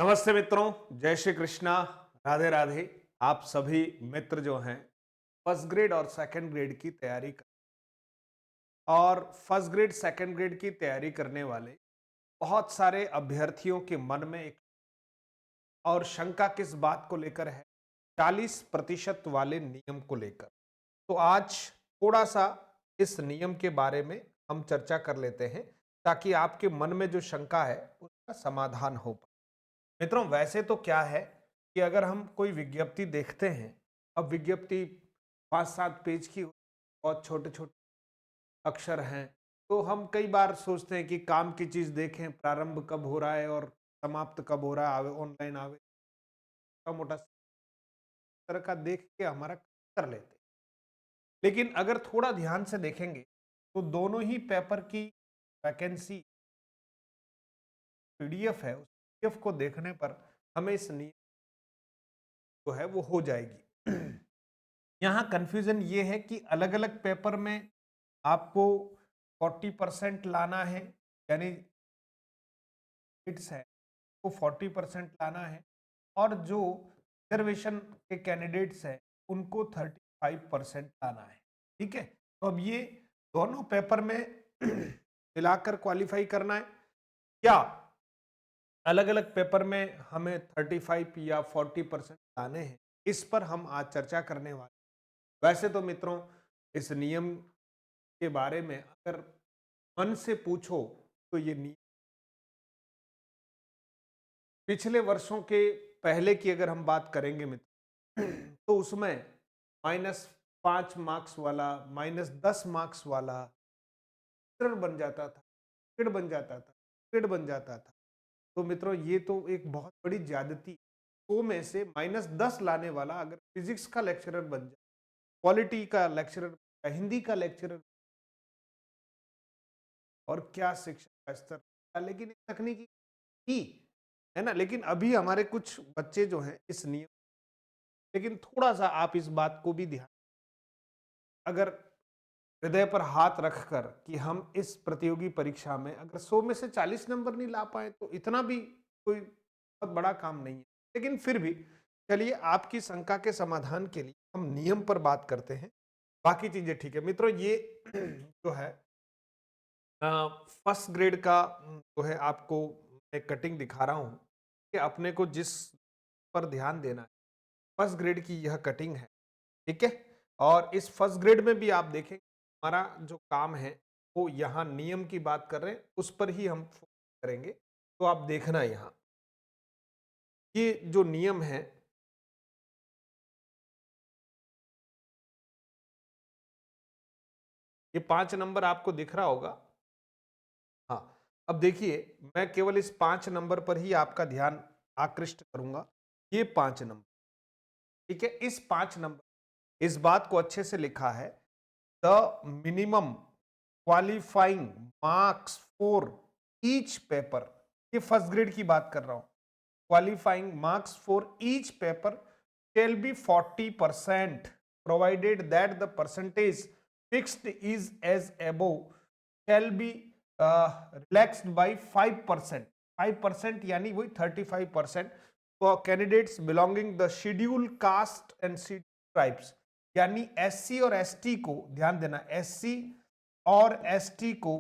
नमस्ते मित्रों, जय श्री कृष्णा, राधे राधे। आप सभी मित्र जो हैं फर्स्ट ग्रेड और सेकंड ग्रेड की तैयारी कर और फर्स्ट ग्रेड सेकंड ग्रेड की तैयारी करने वाले बहुत सारे अभ्यर्थियों के मन में एक और शंका किस बात को लेकर है? 40% वाले नियम को लेकर। तो आज थोड़ा सा इस नियम के बारे में हम चर्चा कर लेते हैं ताकि आपके मन में जो शंका है उसका समाधान हो पाए। मित्रों, वैसे तो क्या है कि अगर हम कोई विज्ञप्ति देखते हैं, अब विज्ञप्ति 5-7 पेज की बहुत छोटे-छोटे अक्षर हैं, तो हम कई बार सोचते हैं कि काम की चीज़ देखें, प्रारंभ कब हो रहा है और समाप्त कब हो रहा है, आवे ऑनलाइन आवे, छोटा-मोटा तरह का देख के हमारा कर लेते हैं। लेकिन अगर थोड़ा ध्यान से देखेंगे, तो दोनों ही पेपर की वैकेंसी पीडीएफ है, उस पीडीएफ को देखने पर हमें इस नियम जो है वो हो जाएगी। यहाँ कंफ्यूजन ये है कि अलग-अलग पेपर में आपको 40% लाना है, यानी इट्स है वो 40% लाना है, और जो रिजर्वेशन के कैंडिडेट्स हैं उनको 35% लाना है। ठीक है, तो अब ये दोनों पेपर में मिलाकर क्वालिफाई करना है, क्या अलग अलग पेपर में हमें 35 या 40% लाने हैं? इस पर हम आज चर्चा करने वाले। वैसे तो मित्रों, इस नियम के बारे में अगर मन से पूछो तो ये नियम पिछले वर्षों के पहले की अगर हम बात करेंगे मित्र, तो उसमें -5 मार्क्स वाला, -10 मार्क्स वाला बन जाता था, ग्रेड बन जाता था, ग्रेड बन जाता था। तो मित्रों, ये तो एक बहुत बड़ी ज्यादती। 100 में से -10 लाने वाला अगर फिजिक्स का लेक्चरर बन जाए, पॉलिटी का लेक्चरर, हिंदी का लेक्चरर, और क्या शिक्षा का स्तर था। लेकिन एक तकनीकी थी, है ना। लेकिन अभी हमारे कुछ बच्चे जो हैं इस नियम, लेकिन थोड़ा सा आप इस बात को भी ध्यान, अगर हृदय पर हाथ रखकर कि हम इस प्रतियोगी परीक्षा में अगर 100 में से 40 नंबर नहीं ला पाए तो इतना भी कोई बहुत बड़ा काम नहीं है। लेकिन फिर भी चलिए, आपकी शंका के समाधान के लिए हम नियम पर बात करते हैं, बाकी चीजें ठीक है। मित्रों, ये जो है फर्स्ट ग्रेड का जो है आपको एक कटिंग दिखा रहा हूं कि अपने को जिस पर ध्यान देना है, फर्स्ट ग्रेड की यह कटिंग है। ठीक है, और इस फर्स्ट ग्रेड में भी आप देखें, हमारा जो काम है वो यहाँ नियम की बात कर रहे हैं, उस पर ही हम फोकस करेंगे। तो आप देखना यहाँ, ये जो नियम है, ये 5 नंबर आपको दिख रहा होगा। हाँ, अब देखिए, मैं केवल इस 5 नंबर पर ही आपका ध्यान आकृष्ट करूंगा। ये 5 नंबर, ठीक है। इस 5 नंबर, इस बात को अच्छे से लिखा है, the minimum qualifying marks for each paper. ये फर्स्ट ग्रेड की बात कर रहा हूं। Qualifying marks for each paper shall be 40% provided that the percentage fixed is as above shall be relaxed by 5%। 5% यानी वही 35% for candidates belonging the schedule caste and schedule tribes। यानी SC और ST को ध्यान देना, एससी और ST को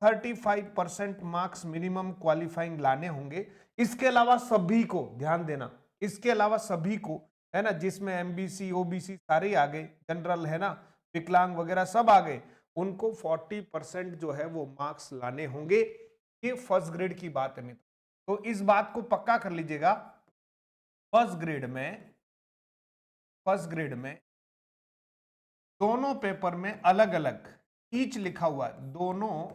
35% marks minimum qualifying लाने होंगे। इसके अलावा सभी को ध्यान देना, इसके अलावा सभी को, है ना, जिसमें एमबीसी ओबीसी सारे आ गए, जनरल है ना, विकलांग वगैरह सब आ गए, उनको 40% जो है वो मार्क्स लाने होंगे। ये फर्स्ट ग्रेड की बात है मित्र, तो इस बात को पक्का कर लीजिएगा। फर्स्ट ग्रेड में, फर्स्ट ग्रेड में दोनों पेपर में अलग अलग, ईच लिखा हुआ है, दोनों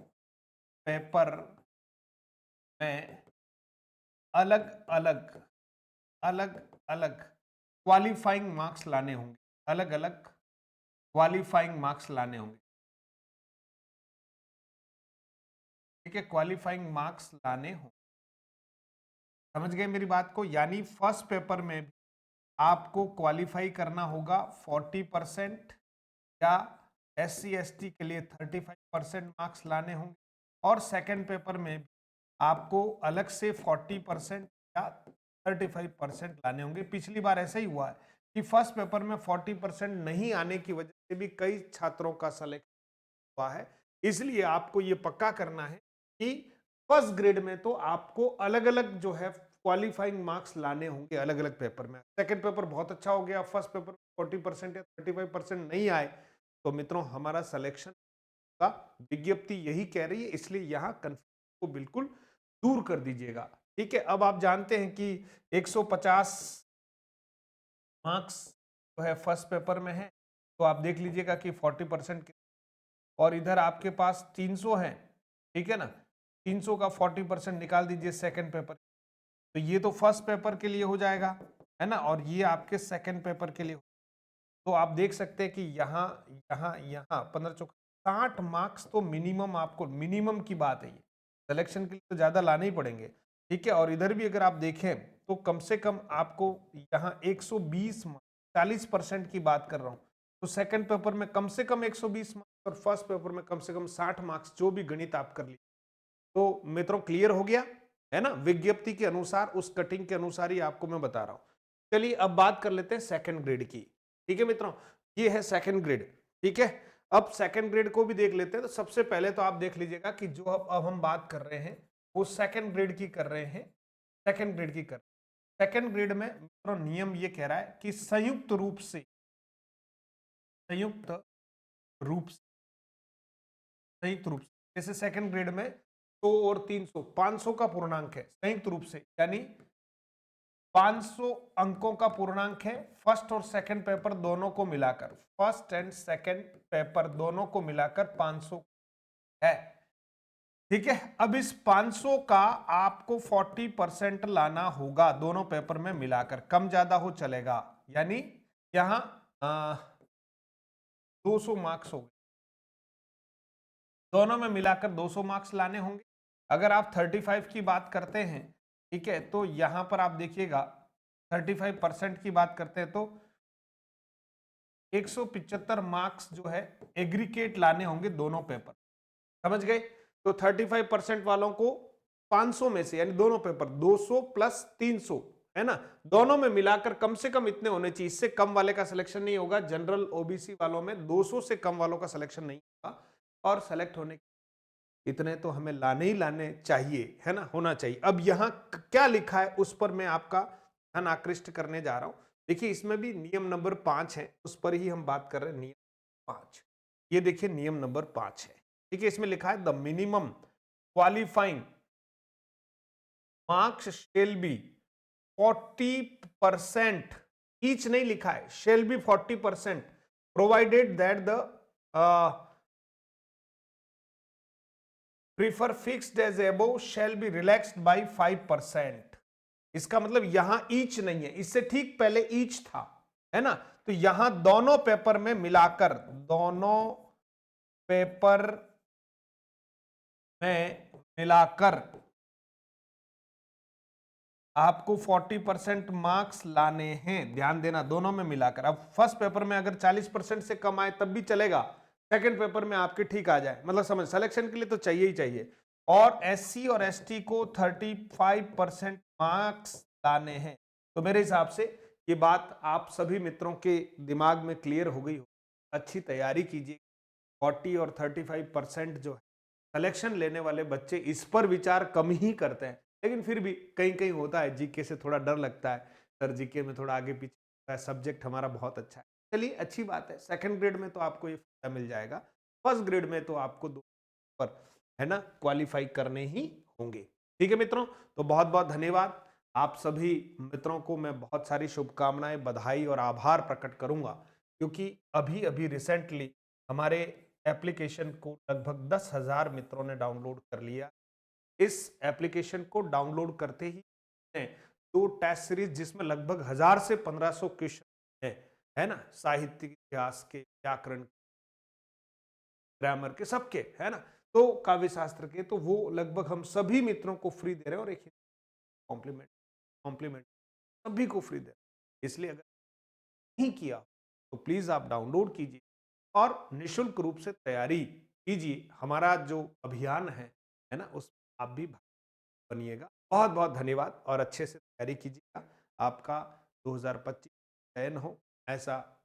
पेपर में अलग अलग, अलग अलग क्वालिफाइंग मार्क्स लाने होंगे, अलग अलग क्वालिफाइंग मार्क्स लाने होंगे। ठीक है, क्वालिफाइंग मार्क्स लाने होंगे। समझ गए मेरी बात को? यानी फर्स्ट पेपर में भी आपको क्वालिफाई करना होगा 40%, या एस सी एस टी के लिए 35% मार्क्स लाने होंगे, और सेकेंड पेपर में आपको अलग से 40% या 35% लाने होंगे। पिछली बार ऐसा ही हुआ है कि फर्स्ट पेपर में 40% नहीं आने की वजह से भी कई छात्रों का सिलेक्शन हुआ है। इसलिए आपको ये पक्का करना है कि फर्स्ट ग्रेड में तो आपको अलग अलग जो है क्वालिफाइंग मार्क्स लाने होंगे अलग अलग पेपर में। सेकंड पेपर बहुत अच्छा हो गया, फर्स्ट पेपर 40% या 35% नहीं आए तो मित्रों हमारा सिलेक्शन का विज्ञप्ति यही कह रही है, इसलिए यहां कंफ्यूजन को बिल्कुल दूर कर दीजिएगा। ठीक है, अब आप जानते हैं कि 150 मार्क्स जो है फर्स्ट पेपर में है, तो आप देख लीजिएगा कि 40% और इधर आपके पास 300 है, ठीक है ना, 300 का 40% निकाल दीजिए सेकंड पेपर, तो ये तो फर्स्ट पेपर के लिए हो जाएगा, है ना, और ये आपके सेकंड पेपर के लिए। तो आप देख सकते हैं कि यहाँ यहाँ यहाँ 15 चौक 60 मार्क्स तो मिनिमम, आपको मिनिमम की बात है, ये सिलेक्शन के लिए तो ज्यादा लाने ही पड़ेंगे। ठीक है, और इधर भी अगर आप देखें तो कम से कम आपको यहाँ 120 40% की बात कर रहा हूँ, तो सेकंड पेपर में कम से कम 120 मार्क्स और फर्स्ट पेपर में कम से कम 60 मार्क्स, जो भी गणित आप कर लीजिए। तो मित्रों क्लियर हो गया है ना, विज्ञप्ति के अनुसार उस कटिंग के अनुसार ही आपको मैं बता रहा हूं। चलिए अब बात कर लेते हैं सेकंड ग्रेड की। ठीक है मित्रों, ये है सेकंड ग्रेड। ठीक है, अब सेकंड ग्रेड को भी देख लेते हैं। तो सबसे पहले तो आप देख लीजिएगा कि जो अब हम बात कर रहे हैं वो सेकंड ग्रेड की कर रहे हैं, सेकंड ग्रेड की कर सेकंड ग्रेड में मित्रों नियम ये कह रहा है कि संयुक्त रूप से, संयुक्त रूप से, संयुक्त रूप से, जैसे सेकंड ग्रेड में 100 और 300 500 का पूर्णांक है संयुक्त रूप से, यानी 500 अंकों का पूर्णांक है फर्स्ट और सेकंड पेपर दोनों को मिलाकर, फर्स्ट एंड सेकंड पेपर दोनों को मिलाकर 500 है। ठीक है, अब इस 500 का आपको 40% लाना होगा दोनों पेपर में मिलाकर, कम ज्यादा हो चलेगा, यानी यहां 200 मार्क्स हो गए, दोनों में मिलाकर 200 मार्क्स लाने होंगे। अगर आप 35 की बात करते हैं, ठीक है, तो यहां पर आप देखिएगा 35% की बात करते हैं तो 175 मार्क्स जो है एग्रीगेट लाने होंगे दोनों पेपर, समझ गए। तो 35% वालों को 500 में से, यानी दोनों पेपर 200 प्लस 300 है ना, दोनों में मिलाकर कम से कम इतने होने चाहिए, इससे कम वाले का सिलेक्शन नहीं होगा। जनरल ओबीसी वालों में 200 से कम वालों का सिलेक्शन नहीं होगा, और सेलेक्ट होने इतने तो हमें लाने ही लाने चाहिए, है ना, होना चाहिए। अब यहां क्या लिखा है उस पर मैं आपका ध्यान आकृष्ट करने जा रहा हूं। देखिए इसमें भी नियम नंबर 5 है, उस पर ही हम बात कर रहे हैं। नियम 5, ये देखिए नियम नंबर 5 है। ठीक है, इसमें लिखा है the minimum qualifying marks shall be 40%, each नहीं लिखा है, shall be 40%, provided that the prefer fixed age above shall be relaxed by 5%। इसका मतलब यहां ईच नहीं है, इससे ठीक पहले ईच था, है ना, तो यहां दोनों पेपर में मिलाकर, दोनों पेपर में मिलाकर आपको 40% मार्क्स लाने हैं, ध्यान देना, दोनों में मिलाकर। अब फर्स्ट पेपर में अगर 40% से कम आए तब भी चलेगा, सेकंड पेपर में आपके ठीक आ जाए, मतलब समझ, सिलेक्शन के लिए तो चाहिए ही चाहिए। और एससी और एसटी को 35% मार्क्स लाने हैं। तो मेरे हिसाब से ये बात आप सभी मित्रों के दिमाग में क्लियर हो गई हो। अच्छी तैयारी कीजिए। 40 और 35% जो है सिलेक्शन लेने वाले बच्चे इस पर विचार कम ही करते हैं, लेकिन फिर भी कहीं कहीं होता है, जीके से थोड़ा डर लगता है, सर जीके में थोड़ा आगे पीछे, सब्जेक्ट हमारा बहुत अच्छा है। चलिए अच्छी बात है, सेकंड ग्रेड में तो आपको ये फायदा मिल जाएगा, फर्स्ट ग्रेड में तो आपको दो पर, है ना, क्वालिफाई करने ही होंगे। ठीक है मित्रों, तो बहुत बहुत धन्यवाद। आप सभी मित्रों को मैं बहुत सारी शुभकामनाएं, बधाई और आभार प्रकट करूंगा, क्योंकि अभी अभी रिसेंटली हमारे एप्लीकेशन को लगभग 10,000 मित्रों ने डाउनलोड कर लिया। इस एप्लीकेशन को डाउनलोड करते ही दो टेस्ट सीरीज, जिसमें लगभग 1000 से 1500 क्वेश्चन है ना, साहित्य, इतिहास के, व्याकरण, ग्रामर के, सबके, है ना, तो काव्य शास्त्र के, तो वो लगभग हम सभी मित्रों को फ्री दे रहे हैं, और एक कॉम्प्लीमेंट, कॉम्प्लीमेंट सभी को फ्री दे रहे हैं। इसलिए अगर नहीं किया तो प्लीज आप डाउनलोड कीजिए और निशुल्क रूप से तैयारी कीजिए। हमारा जो अभियान है ना, उस आप भी बनिएगा। बहुत बहुत धन्यवाद और अच्छे से तैयारी कीजिएगा। आपका 2025 चयन हो, ऐसा